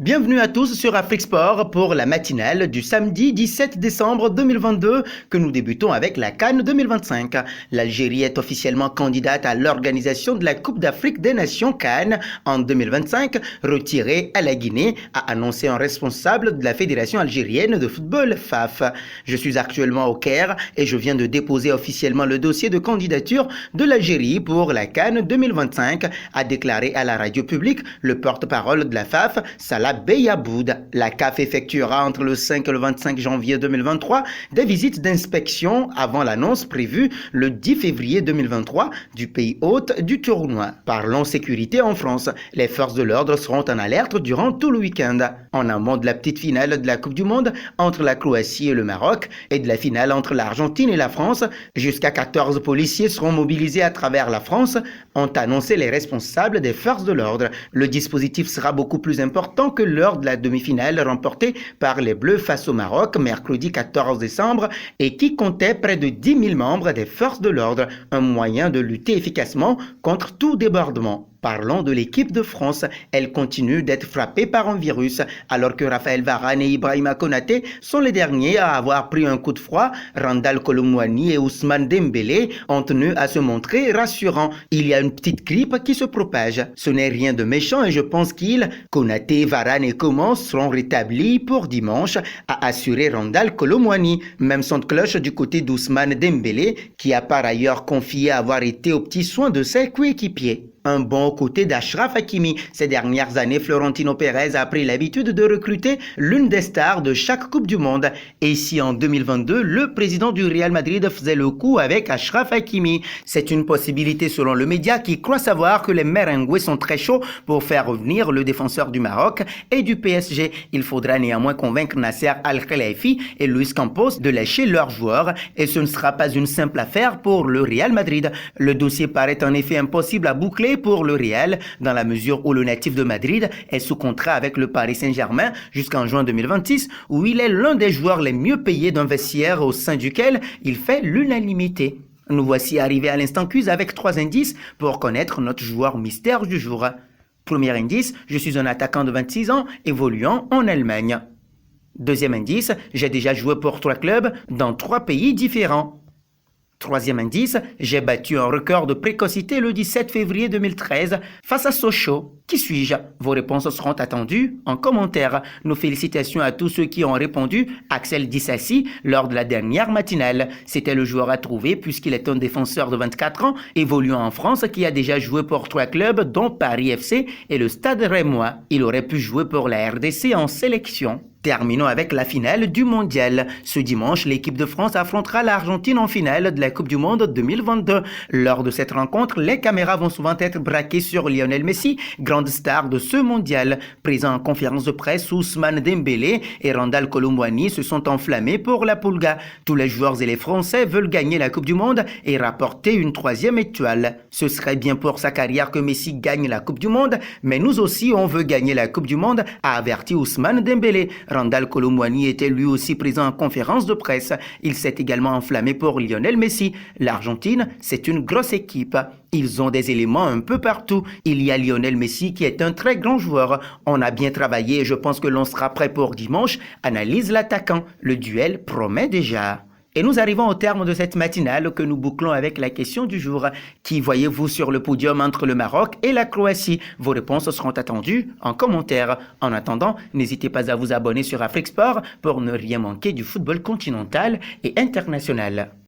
Bienvenue à tous sur Afrique Sport pour la matinale du samedi 17 décembre 2022 que nous débutons avec la CAN 2025. L'Algérie est officiellement candidate à l'organisation de la Coupe d'Afrique des Nations CAN en 2025, retirée à la Guinée, a annoncé un responsable de la Fédération algérienne de football FAF. Je suis actuellement au Caire et je viens de déposer officiellement le dossier de candidature de l'Algérie pour la CAN 2025, a déclaré à la radio publique le porte-parole de la FAF, Salah Beyaboud. La CAF effectuera entre le 5 et le 25 janvier 2023 des visites d'inspection avant l'annonce prévue le 10 février 2023 du pays hôte du tournoi. Parlons sécurité en France. Les forces de l'ordre seront en alerte durant tout le week-end. En amont de la petite finale de la Coupe du Monde entre la Croatie et le Maroc et de la finale entre l'Argentine et la France, jusqu'à 14 policiers seront mobilisés à travers la France, ont annoncé les responsables des forces de l'ordre. Le dispositif sera beaucoup plus important que lors de la demi-finale remportée par les Bleus face au Maroc mercredi 14 décembre et qui comptait près de 10 000 membres des forces de l'ordre, un moyen de lutter efficacement contre tout débordement. Parlons de l'équipe de France. Elle continue d'être frappée par un virus. Alors que Raphaël Varane et Ibrahima Konaté sont les derniers à avoir pris un coup de froid, Randal Kolo Muani et Ousmane Dembélé ont tenu à se montrer rassurants. Il y a une petite grippe qui se propage. Ce n'est rien de méchant et je pense Konaté, Varane et Coman seront rétablis pour dimanche, a assuré Randal Kolo Muani. Même son de cloche du côté d'Ousmane Dembélé, qui a par ailleurs confié avoir été aux petits soins de ses coéquipiers. Un bon côté d'Achraf Hakimi. Ces dernières années, Florentino Pérez a pris l'habitude de recruter l'une des stars de chaque Coupe du Monde. Et si en 2022, le président du Real Madrid faisait le coup avec Achraf Hakimi, c'est une possibilité selon le média qui croit savoir que les Merengues sont très chauds pour faire revenir le défenseur du Maroc et du PSG. Il faudra néanmoins convaincre Nasser Al-Khelaifi et Luis Campos de lâcher leurs joueurs et ce ne sera pas une simple affaire pour le Real Madrid. Le dossier paraît en effet impossible à boucler pour le Real, dans la mesure où le natif de Madrid est sous contrat avec le Paris Saint-Germain jusqu'en juin 2026, où il est l'un des joueurs les mieux payés d'un vestiaire au sein duquel il fait l'unanimité. Nous voici arrivés à l'instant quiz avec 3 indices pour connaître notre joueur mystère du jour. Premier indice, je suis un attaquant de 26 ans évoluant en Allemagne. Deuxième indice, j'ai déjà joué pour 3 clubs dans 3 pays différents. Troisième indice, j'ai battu un record de précocité le 17 février 2013 face à Sochaux. Qui suis-je? Vos réponses seront attendues en commentaire. Nos félicitations à tous ceux qui ont répondu Axel Dissassi lors de la dernière matinale. C'était le joueur à trouver puisqu'il est un défenseur de 24 ans évoluant en France qui a déjà joué pour 3 clubs dont Paris FC et le Stade Rémois. Il aurait pu jouer pour la RDC en sélection. Terminons avec la finale du mondial. Ce dimanche, l'équipe de France affrontera l'Argentine en finale de la Coupe du Monde 2022. Lors de cette rencontre, les caméras vont souvent être braquées sur Lionel Messi, grande star de ce mondial. Présent en conférence de presse, Ousmane Dembélé et Randal Kolo Muani se sont enflammés pour la Pulga. Tous les joueurs et les Français veulent gagner la Coupe du Monde et rapporter une 3e étoile. Ce serait bien pour sa carrière que Messi gagne la Coupe du Monde, mais nous aussi on veut gagner la Coupe du Monde, a averti Ousmane Dembélé. Randal Kolo Muani était lui aussi présent en conférence de presse. Il s'est également enflammé pour Lionel Messi. L'Argentine, c'est une grosse équipe. Ils ont des éléments un peu partout. Il y a Lionel Messi qui est un très grand joueur. On a bien travaillé et je pense que l'on sera prêt pour dimanche, analyse l'attaquant. Le duel promet déjà. Et nous arrivons au terme de cette matinale que nous bouclons avec la question du jour. Qui voyez-vous sur le podium entre le Maroc et la Croatie? Vos réponses seront attendues en commentaire. En attendant, n'hésitez pas à vous abonner sur Afrique Sport pour ne rien manquer du football continental et international.